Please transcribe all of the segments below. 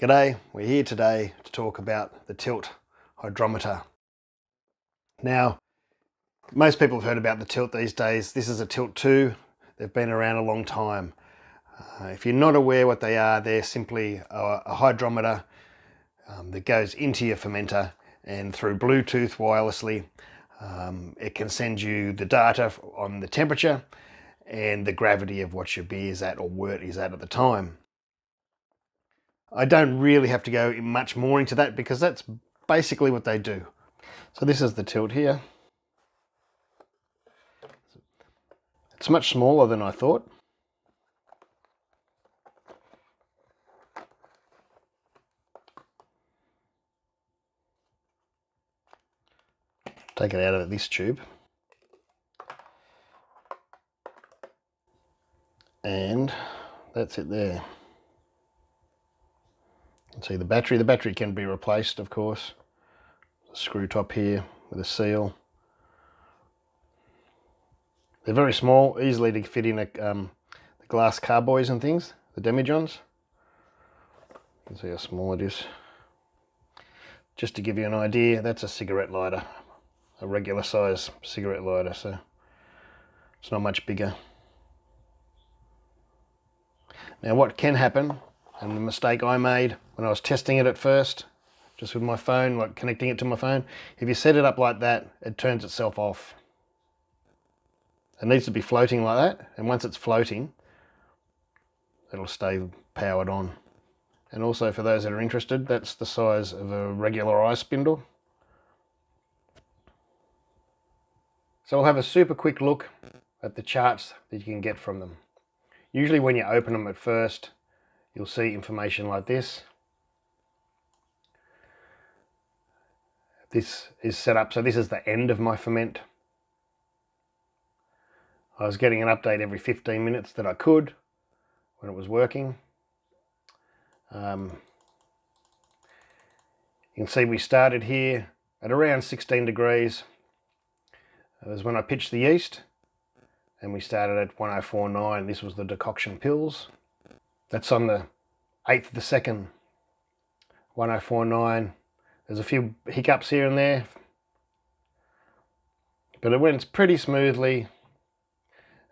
G'day, we're here today to talk about the Tilt hydrometer. Now, most people have heard about the Tilt these days. This is a Tilt 2. They've been around a long time. If you're not aware what they are, they're simply a hydrometer that goes into your fermenter, and through Bluetooth wirelessly, it can send you the data on the temperature and the gravity of what your beer is at or wort is at the time. I don't really have to go much more into that because that's basically what they do. So this is the Tilt here. It's much smaller than I thought. Take it out of this tube. And that's it there. You can see the battery. The battery can be replaced, of course. A screw top here with a seal. They're very small, easily to fit in the glass carboys and things, the demijohns. You can see how small it is. Just to give you an idea, that's a cigarette lighter, a regular size cigarette lighter, so it's not much bigger. Now what can happen, and the mistake I made when I was testing it at first, just with my phone, like connecting it to my phone, if you set it up like that, it turns itself off. It needs to be floating like that, and once it's floating, it'll stay powered on. And also, for those that are interested, that's the size of a regular eye spindle. So we'll have a super quick look at the charts that you can get from them. Usually when you open them at first, you'll see information like this. This is set up, so this is the end of my ferment. I was getting an update every 15 minutes that I could when it was working. You can see we started here at around 16 degrees. It was when I pitched the yeast, and we started at 1049. This was the decoction pills. That's on the 8th of the 2nd, 1049. There's a few hiccups here and there, but it went pretty smoothly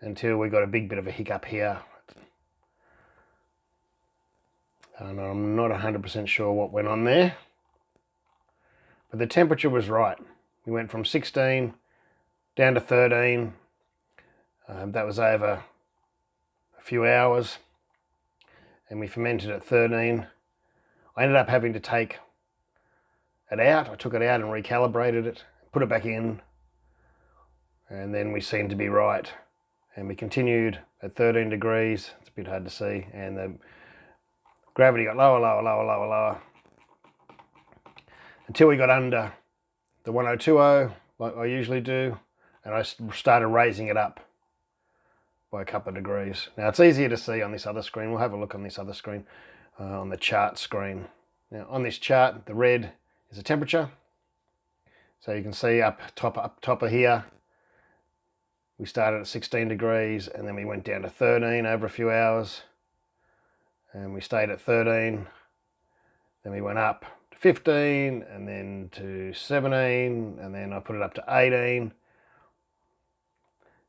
until we got a big bit of a hiccup here. And I'm not 100% sure what went on there, but the temperature was right. We went from 16 down to 13. That was over a few hours, and we fermented at 13. I ended up having to take it out. I took it out and recalibrated it, put it back in, and then we seemed to be right. And we continued at 13 degrees. It's a bit hard to see, and the gravity got lower, lower, lower, lower, lower, until we got under the 1020 like I usually do, and I started raising it up by a couple of degrees. Now it's easier to see on this other screen. We'll have a look on this other screen, on the chart screen. Now on this chart, the red is the temperature. So you can see up top of here, we started at 16 degrees, and then we went down to 13 over a few hours, and we stayed at 13. Then we went up to 15, and then to 17, and then I put it up to 18,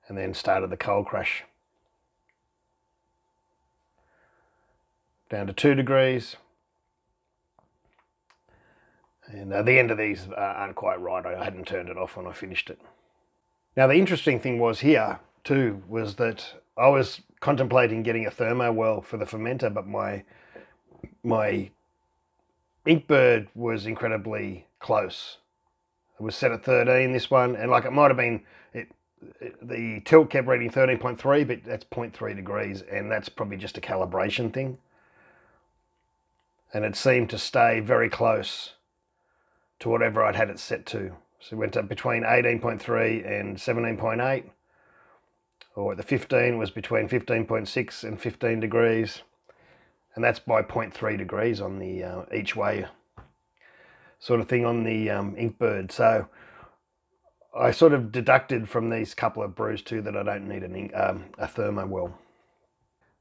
and then started the cold crash. Down to 2 degrees. And the end of these aren't quite right. I hadn't turned it off when I finished it. Now the interesting thing was here too, was that I was contemplating getting a thermo well for the fermenter, but my Inkbird was incredibly close. It was set at 13, this one, and like it might have been, the Tilt kept reading 13.3, but that's 0.3 degrees, and that's probably just a calibration thing. And it seemed to stay very close to whatever I'd had it set to. So it went up between 18.3 and 17.8, or the 15 was between 15.6 and 15 degrees, and that's by 0.3 degrees on the each way sort of thing on the Inkbird. So I sort of deducted from these couple of brews too that I don't need a thermo well.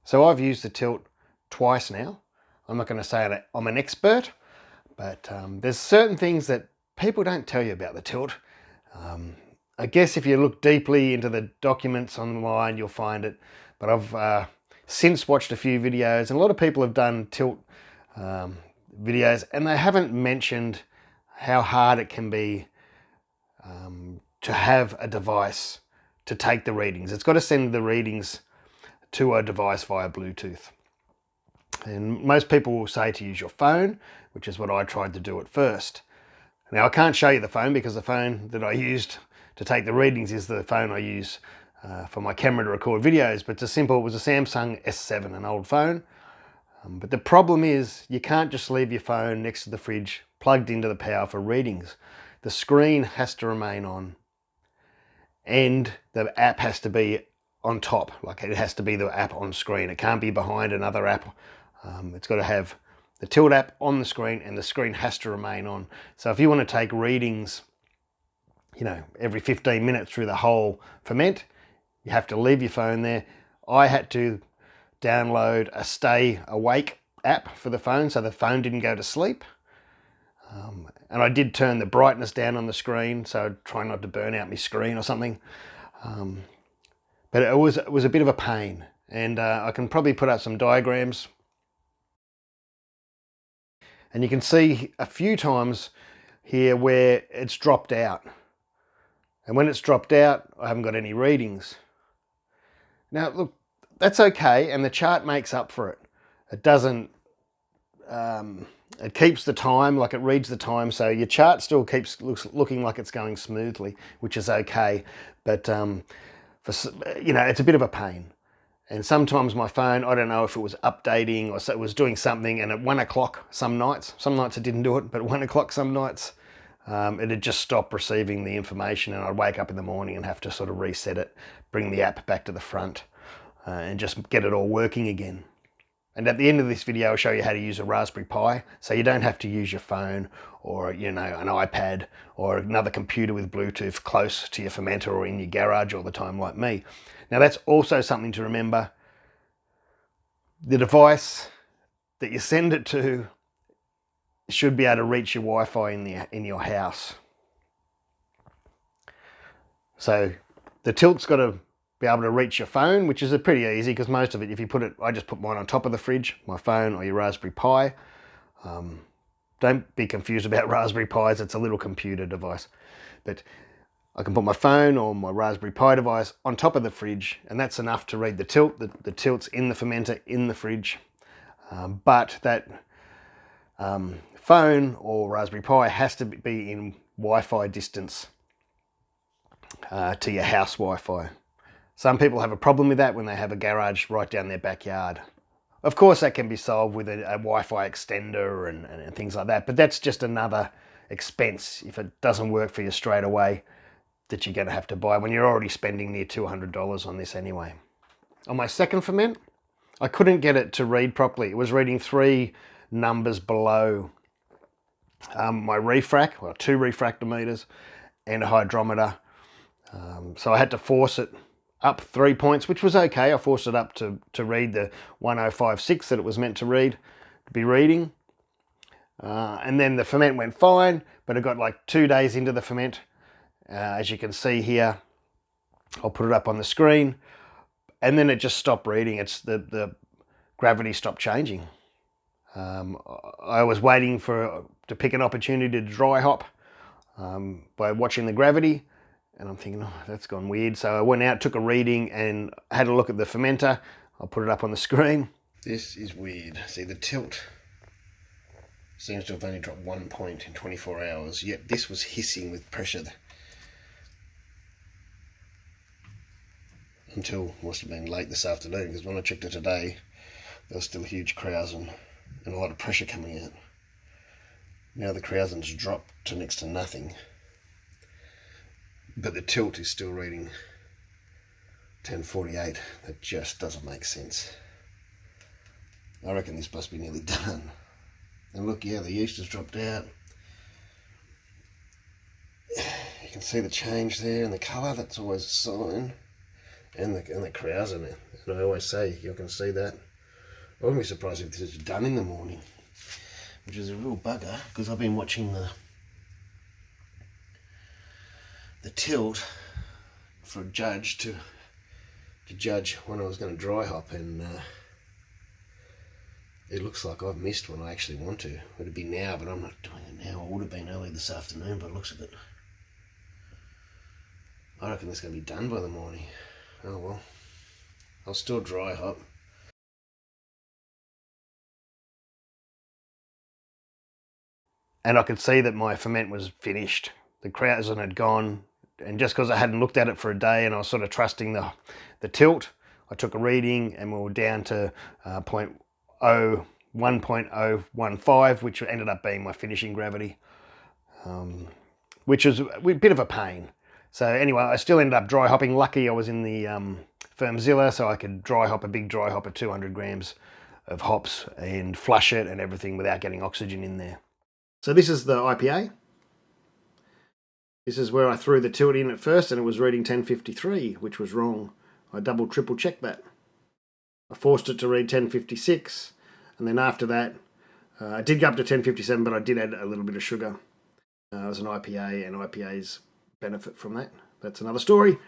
So I've used the Tilt twice now. I'm not going to say I'm an expert, but there's certain things that people don't tell you about the tilt. I guess if you look deeply into the documents online, you'll find it. But I've since watched a few videos, and a lot of people have done tilt videos, and they haven't mentioned how hard it can be to have a device to take the readings. It's got to send the readings to a device via Bluetooth. And most people will say to use your phone, which is what I tried to do at first. Now I can't show you the phone because the phone that I used to take the readings is the phone I use for my camera to record videos, but it was a Samsung S7, an old phone. But the problem is you can't just leave your phone next to the fridge plugged into the power for readings. The screen has to remain on and the app has to be on top, like it has to be the app on screen. It can't be behind another app. It's got to have the tilt app on the screen and the screen has to remain on. So if you want to take readings, you know, every 15 minutes through the whole ferment, you have to leave your phone there. I had to download a stay awake app for the phone so the phone didn't go to sleep. And I did turn the brightness down on the screen, so try not to burn out my screen or something. But it was a bit of a pain, and I can probably put up some diagrams. And you can see a few times here where it's dropped out. And when it's dropped out, I haven't got any readings. Now, look, that's okay, and the chart makes up for it. It doesn't, it keeps the time, like it reads the time, so your chart still looking like it's going smoothly, which is okay. But, you know, it's a bit of a pain. And sometimes my phone, I don't know if it was updating or so it was doing something, and at 1 o'clock some nights it didn't do it, but at 1 o'clock some nights, it had just stopped receiving the information, and I'd wake up in the morning and have to sort of reset it, bring the app back to the front, and just get it all working again. And at the end of this video, I'll show you how to use a Raspberry Pi, so you don't have to use your phone or, you know, an iPad or another computer with Bluetooth close to your fermenter or in your garage all the time like me. Now that's also something to remember. The device that you send it to should be able to reach your Wi-Fi in your house. So the tilt's got to be able to reach your phone, which is pretty easy because most of it, if you put it, I just put mine on top of the fridge, my phone or your Raspberry Pi. Don't be confused about Raspberry Pis, it's a little computer device. But I can put my phone or my Raspberry Pi device on top of the fridge, and that's enough to read the tilt. The tilt's in the fermenter in the fridge. But that phone or Raspberry Pi has to be in Wi-Fi distance to your house Wi-Fi. Some people have a problem with that when they have a garage right down their backyard. Of course, that can be solved with a Wi-Fi extender and things like that, but that's just another expense if it doesn't work for you straight away that you're going to have to buy when you're already spending near $200 on this anyway. On my second ferment, I couldn't get it to read properly. It was reading 3 numbers below my refrac, well, 2 refractometers and a hydrometer. So I had to force it up 3 points, which was okay. I forced it up to read the 1056 that it was meant to be reading. And then the ferment went fine, but it got like 2 days into the ferment. As you can see here, I'll put it up on the screen, and then it just stopped reading. The gravity stopped changing. I was waiting to pick an opportunity to dry hop by watching the gravity, and I'm thinking, oh, that's gone weird. So I went out, took a reading, and had a look at the fermenter. I'll put it up on the screen. This is weird. See, the tilt seems to have only dropped 1 point in 24 hours, yet this was hissing with pressure until must have been late this afternoon, because when I checked it today, there was still huge krausen and a lot of pressure coming out. Now the krausen's dropped to next to nothing, but the tilt is still reading 1048. That just doesn't make sense. I reckon this must be nearly done. And look, yeah, the yeast has dropped out. You can see the change there in the colour. That's always a sign. And the krausen, and I always say you can see that. I wouldn't be surprised if this is done in the morning, which is a real bugger because I've been watching the tilt for a judge to judge when I was going to dry hop, and it looks like I've missed when I actually want to. It'd be now, but I'm not doing it now. It would have been early this afternoon by the looks of it. I reckon it's going to be done by the morning. Oh well, I'll still dry hop. And I could see that my ferment was finished. The krausen had gone, and just because I hadn't looked at it for a day and I was sort of trusting the tilt, I took a reading and we were down to 1.015, which ended up being my finishing gravity, which was a bit of a pain. So anyway, I still ended up dry hopping. Lucky I was in the Firmzilla, so I could dry hop a big dry hop at 200 grams of hops and flush it and everything without getting oxygen in there. So this is the IPA. This is where I threw the tilt in at first and it was reading 1053, which was wrong. I double triple checked that. I forced it to read 1056, and then after that I did go up to 1057, but I did add a little bit of sugar. It was an IPA, and IPAs benefit from that. That's another story.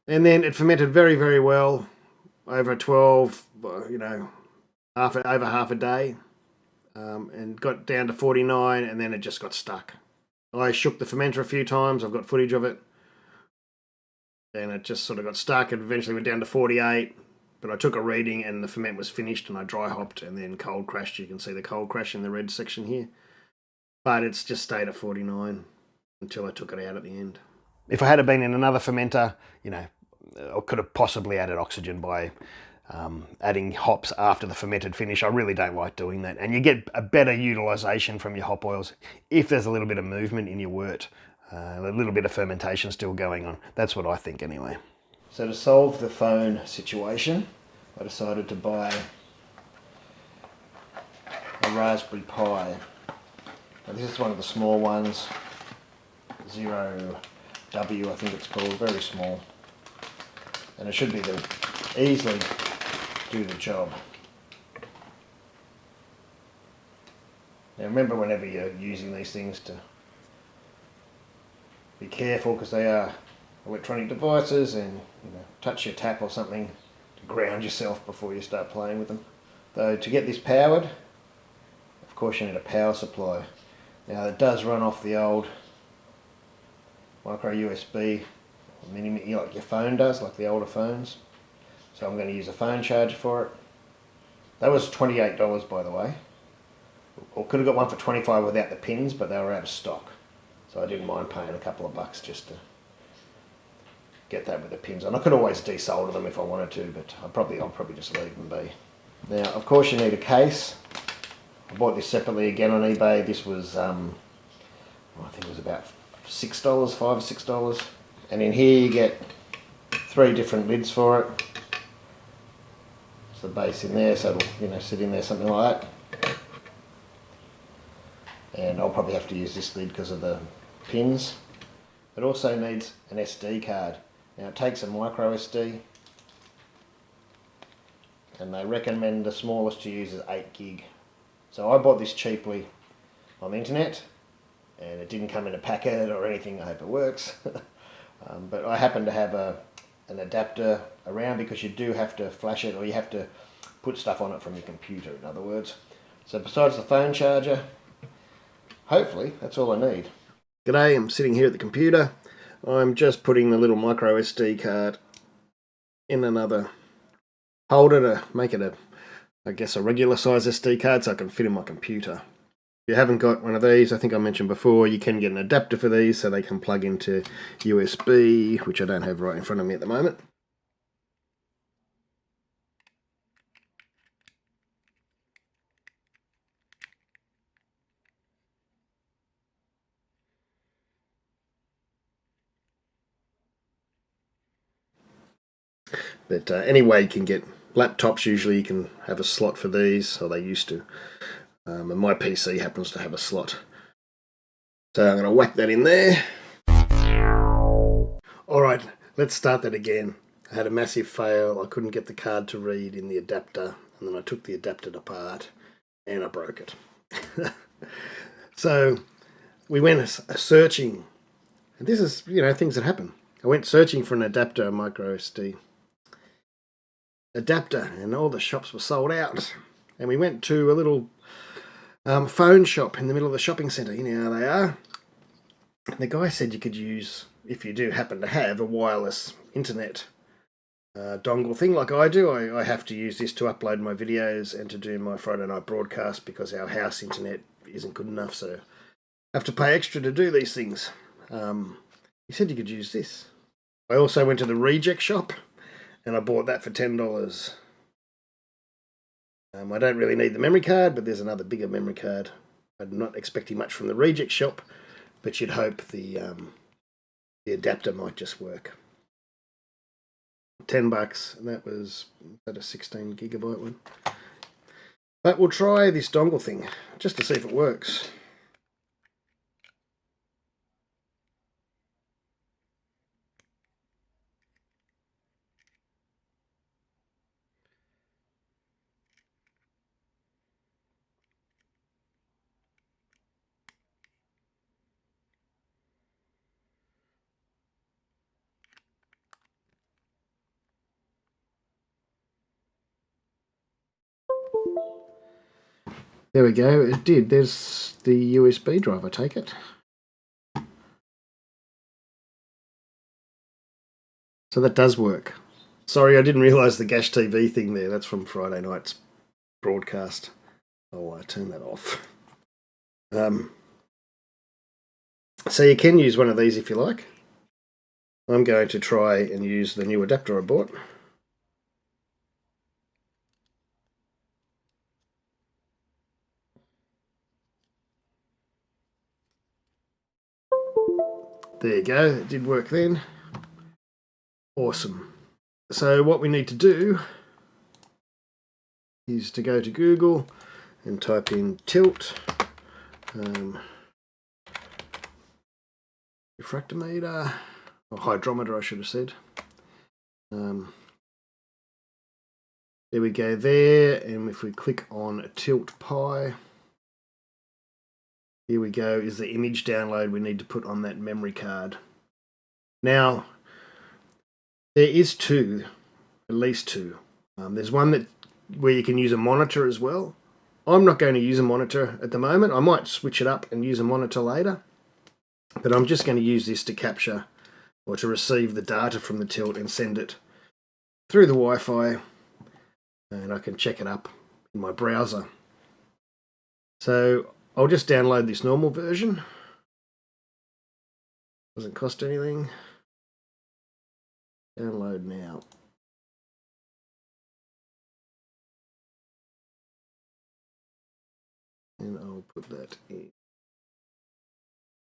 And then it fermented very, very well over 12, over half a day. And got down to 49, and then it just got stuck. I shook the fermenter a few times. I've got footage of it. And it just sort of got stuck. It eventually went down to 48, but I took a reading and the ferment was finished, and I dry hopped and then cold crashed. You can see the cold crash in the red section here. But it's just stayed at 49 until I took it out at the end. If I had been in another fermenter, I could have possibly added oxygen by adding hops after the fermented finish. I really don't like doing that, and you get a better utilization from your hop oils if there's a little bit of movement in your wort, a little bit of fermentation still going on. That's what I think anyway. So to solve the phone situation, I decided to buy a Raspberry Pi. Now, this is one of the small ones, 0W I think it's called, very small, and it should be easily do the job. Now remember, whenever you're using these things, to be careful because they are electronic devices, and touch your tap or something to ground yourself before you start playing with them. Though to get this powered, of course you need a power supply. Now it does run off the old micro USB, like your phone does, like the older phones. So I'm going to use a phone charger for it. That was $28, by the way. Or could have got one for $25 without the pins, but they were out of stock. So I didn't mind paying a couple of bucks just to get that with the pins on. I could always desolder them if I wanted to, but I'll probably just leave them be. Now, of course, you need a case. I bought this separately again on eBay. This was, I think it was about $6, $5 or $6. And in here you get 3 different lids for it. The base in there, so it'll sit in there, something like that. And I'll probably have to use this lid because of the pins. It also needs an SD card. Now it takes a micro SD, and they recommend the smallest to use is 8 gig. So I bought this cheaply on the internet, and it didn't come in a packet or anything. I hope it works. But I happen to have an adapter around because you do have to flash it, or you have to put stuff on it from your computer, in other words. So besides the phone charger, hopefully that's all I need. G'day, I'm sitting here at the computer. I'm just putting the little micro SD card in another holder to make it a regular size SD card so I can fit in my computer. If you haven't got one of these, I think I mentioned before, you can get an adapter for these so they can plug into USB, which I don't have right in front of me at the moment. But anyway, you can get laptops, usually you can have a slot for these, or they used to. And my PC happens to have a slot. So I'm going to whack that in there. Alright, let's start that again. I had a massive fail. I couldn't get the card to read in the adapter. and then I took the adapter apart and I broke it. So we went searching, and this is, things that happen. I went searching for an adapter, a micro SD adapter, and all the shops were sold out. And we went to a little phone shop in the middle of the shopping centre. You know how they are. And the guy said you could use, if you do happen to have a wireless internet dongle thing like I do. I have to use this to upload my videos and to do my Friday night broadcast because our house internet isn't good enough, so I have to pay extra to do these things. He said you could use this. I also went to the reject shop and I bought that for $10. I don't really need the memory card, but there's another bigger memory card. I'm not expecting much from the reject shop, but you'd hope the adapter might just work. $10, and that was a 16 gigabyte one. But we'll try this dongle thing just to see if it works. There we go, it did. There's the USB drive, I take it. So that does work. Sorry, I didn't realise the Gash TV thing there. That's from Friday night's broadcast. I'll turn that off. So you can use one of these if you like. I'm going to try and use the new adapter I bought. There you go, it did work then. Awesome. So what we need to do is to go to Google and type in tilt refractometer, or hydrometer I should have said. There we go there, and if we click on tilt pi, here we go, is the image download we need to put on that memory card. Now, there is two, at least two. There's one where you can use a monitor as well. I'm not going to use a monitor at the moment. I might switch it up and use a monitor later. But I'm just going to use this to capture or to receive the data from the tilt and send it through the Wi-Fi. And I can check it up in my browser. So I'll just download this normal version. Doesn't cost anything. Download now. And I'll put that in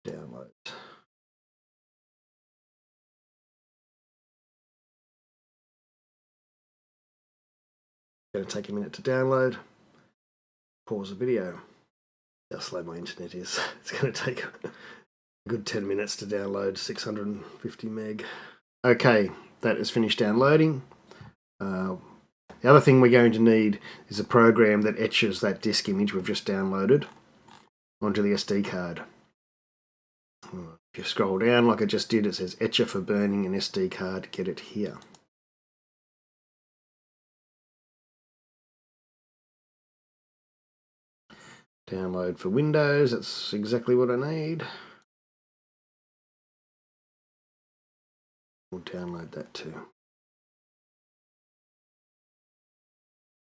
download. Going to take a minute to download. Pause the video. How slow my internet is. It's going to take a good 10 minutes to download 650 meg. Okay, that is finished downloading. The other thing we're going to need is a program that etches that disk image we've just downloaded onto the SD card. If you scroll down like I just did, it says etcher for burning an SD card. Get it here. Download for Windows, that's exactly what I need. We'll download that too.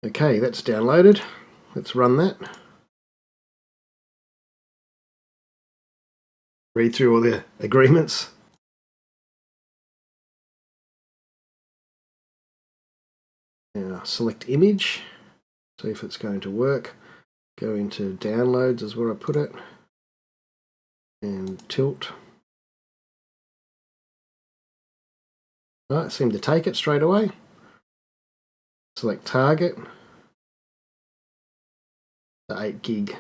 Okay, that's downloaded. Let's run that. Read through all the agreements. Now select image, see if it's going to work. Go into downloads is where I put it. And tilt. Oh, it seemed to take it straight away. Select target. The 8 gig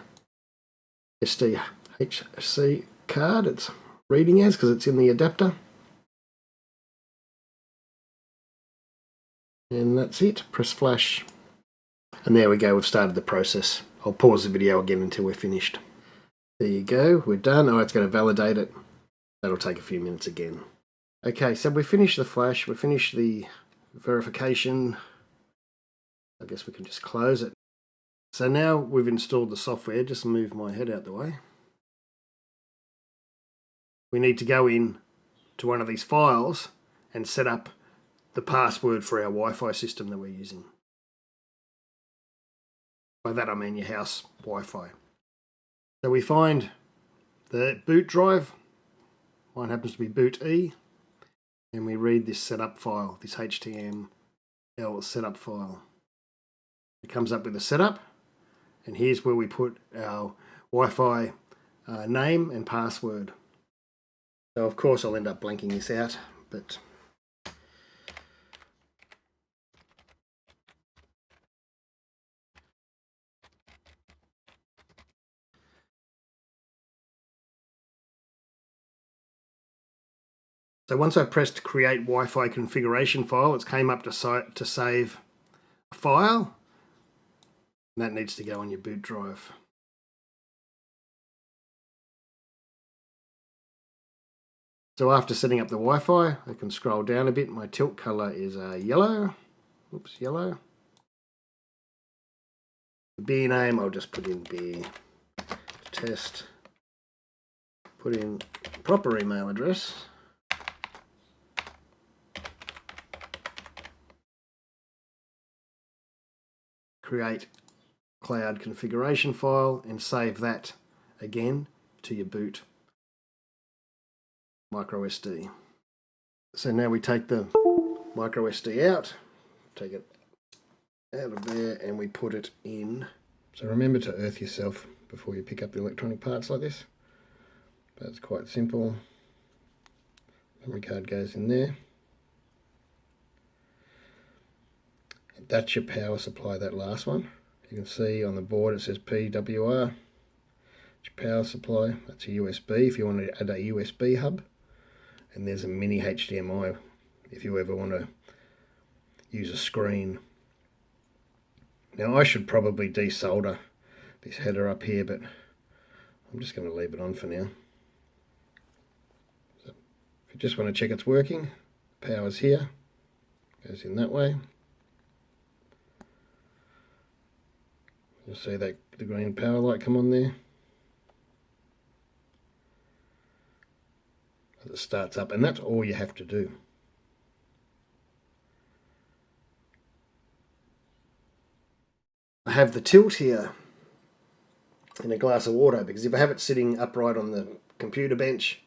SDHC card it's reading as because it's in the adapter. And that's it. Press flash. And there we go, we've started the process. I'll pause the video again until we're finished. There you go, we're done. Oh, it's going to validate it. That'll take a few minutes again. Okay, so we finished the flash, we finished the verification. I guess we can just close it. So now we've installed the software, just move my head out the way. We need to go in to one of these files and set up the password for our Wi-Fi system that we're using. By that I mean your house Wi-Fi. So we find the boot drive, mine happens to be boot E, and we read this setup file, this HTML setup file. It comes up with a setup, and here's where we put our Wi-Fi name and password. So of course I'll end up blanking this out, but so once I pressed create Wi-Fi configuration file, it's came up to save a file, and that needs to go on your boot drive. So after setting up the Wi-Fi, I can scroll down a bit. My tilt color is yellow. Oops, yellow. The beer name, I'll just put in beer test. Put in proper email address. Create cloud configuration file and save that again to your boot micro SD. So now we take the micro SD out, take it out of there, and we put it in. So remember to earth yourself before you pick up the electronic parts like this. That's quite simple. Memory card goes in there. That's your power supply, that last one. You can see on the board it says PWR. It's your power supply. That's a USB if you want to add a USB hub. And there's a mini HDMI if you ever want to use a screen. Now I should probably desolder this header up here, but I'm just going to leave it on for now. So if you just want to check it's working, power's here, goes in that way. You'll see that the green power light come on there. As it starts up, and that's all you have to do. I have the tilt here in a glass of water, because if I have it sitting upright on the computer bench,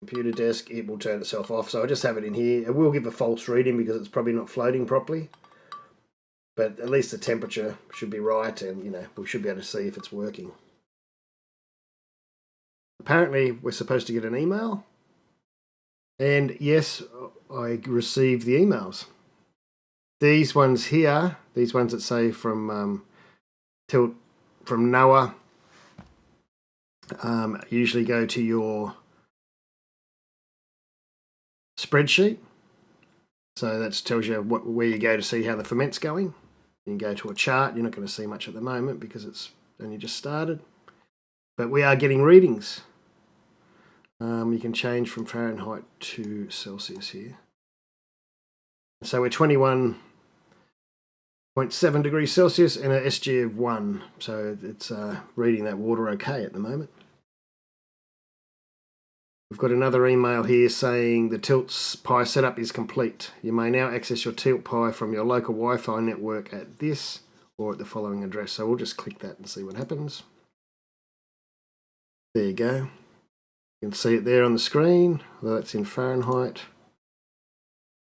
computer desk, it will turn itself off. So I just have it in here. It will give a false reading because it's probably not floating properly. But at least the temperature should be right, and we should be able to see if it's working. Apparently we're supposed to get an email, and yes, I received the emails. These ones here, these ones that say from Noah, usually go to your spreadsheet. So that tells you where you go to see how the ferment's going. You can go to a chart. You're not going to see much at the moment because it's only just started. But we are getting readings. You can change from Fahrenheit to Celsius here. So we're 21.7 degrees Celsius and an SG of 1. So it's reading that water okay at the moment. We've got another email here saying the Tilt Pi setup is complete. You may now access your Tilt Pi from your local Wi-Fi network at this or at the following address. So we'll just click that and see what happens. There you go. You can see it there on the screen. Well, that's in Fahrenheit.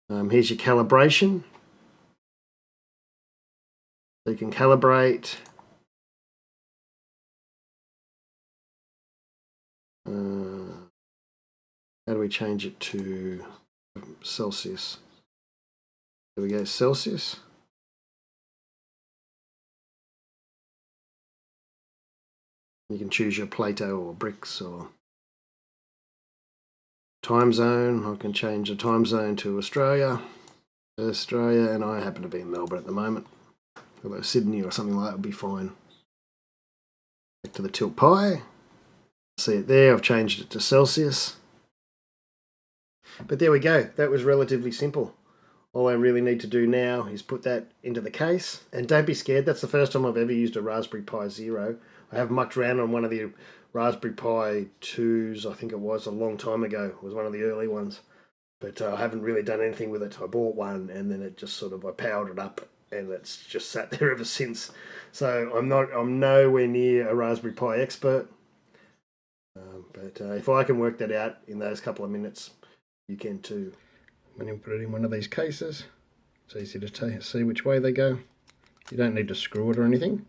Here's your calibration. So you can calibrate. How do we change it to Celsius? There we go, Celsius. You can choose your Plato or bricks or time zone. I can change the time zone to Australia, and I happen to be in Melbourne at the moment. although Sydney or something like that would be fine. Back to the tilt pie. See it there, I've changed it to Celsius. But there we go, that was relatively simple. All I really need to do now is put that into the case. And don't be scared, that's the first time I've ever used a Raspberry Pi Zero. I have mucked around on one of the Raspberry Pi 2s, I think it was, a long time ago. It was one of the early ones. But I haven't really done anything with it. I bought one and then it just sort of, I powered it up and it's just sat there ever since. So I'm nowhere near a Raspberry Pi expert. But if I can work that out in those couple of minutes, you can too. When you put it in one of these cases, it's easy to see which way they go. You don't need to screw it or anything.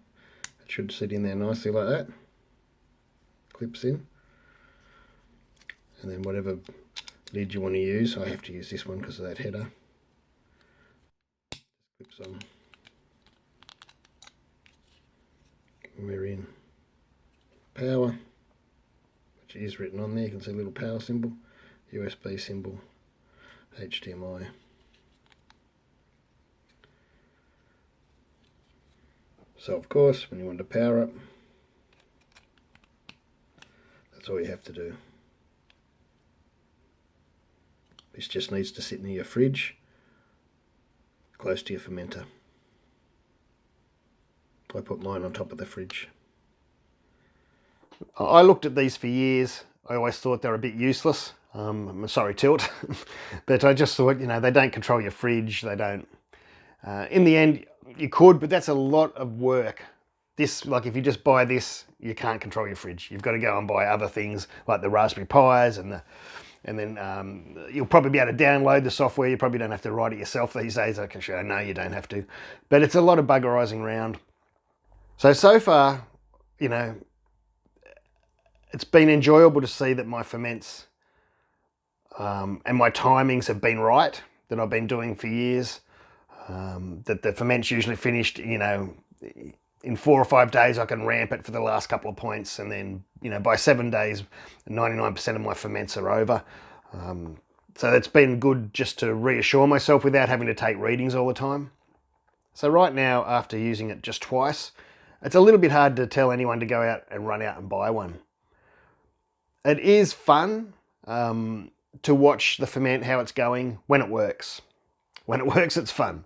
It should sit in there nicely like that. Clips in. And then whatever lid you want to use, I have to use this one because of that header. Clips on. We're in power, which is written on there. You can see a little power symbol, USB symbol, HDMI. So of course, when you want to power up, that's all you have to do. This just needs to sit near your fridge, close to your fermenter. I put mine on top of the fridge. I looked at these for years. I always thought they were a bit useless. Sorry, Tilt. But I just thought, you know, they don't control your fridge. They don't. In the end, you could, but that's a lot of work. This, like if you just buy this, you can't control your fridge. You've got to go and buy other things like the Raspberry Pis and then you'll probably be able to download the software. You probably don't have to write it yourself these days. Actually, I know you don't have to. But it's a lot of buggerizing around. So far, you know, it's been enjoyable to see that my ferments and my timings have been right, that I've been doing for years. That the ferment's usually finished, you know, in 4 or 5 days I can ramp it for the last couple of points, and then, you know, by 7 days, 99% of my ferments are over. So it's been good just to reassure myself without having to take readings all the time. So right now, after using it just twice, it's a little bit hard to tell anyone to go out and run out and buy one. It is fun to watch the ferment, how it's going, when it works. When it works, it's fun.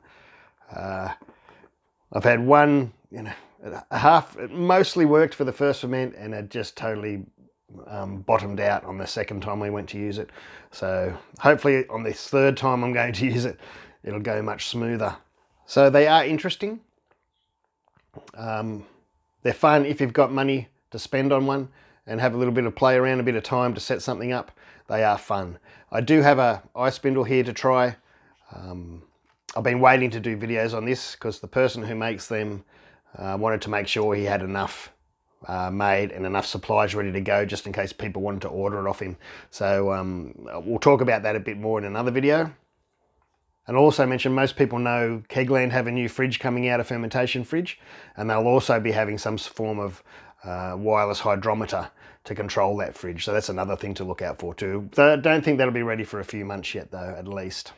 I've had one, you know, it mostly worked for the first ferment, and it just totally bottomed out on the second time we went to use it. So hopefully on this third time I'm going to use it, it'll go much smoother. So they are interesting. They're fun if you've got money to spend on one and have a little bit of play around, a bit of time to set something up. They are fun. I do have a ice spindle here to try. I've been waiting to do videos on this because the person who makes them wanted to make sure he had enough made and enough supplies ready to go just in case people wanted to order it off him. So we'll talk about that a bit more in another video. And I'll also mention most people know Kegland have a new fridge coming out, a fermentation fridge, and they'll also be having some form of wireless hydrometer to control that fridge. So that's another thing to look out for too. So I don't think that'll be ready for a few months yet though, at least.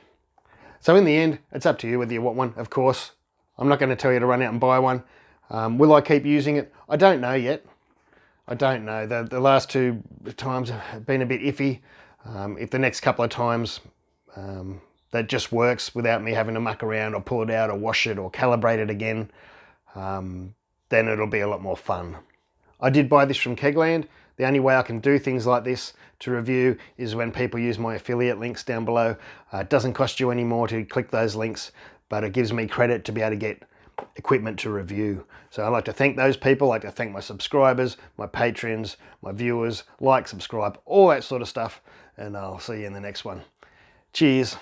So in the end, it's up to you whether you want one, of course. I'm not going to tell you to run out and buy one. Will I keep using it? I don't know yet. I don't know. The last 2 times have been a bit iffy. If the next couple of times that just works without me having to muck around or pull it out or wash it or calibrate it again, then it'll be a lot more fun. I did buy this from Kegland. The only way I can do things like this to review is when people use my affiliate links down below. It doesn't cost you any more to click those links, but it gives me credit to be able to get equipment to review. So I'd like to thank those people. I'd like to thank my subscribers, my patrons, my viewers, like, subscribe, all that sort of stuff. And I'll see you in the next one. Cheers.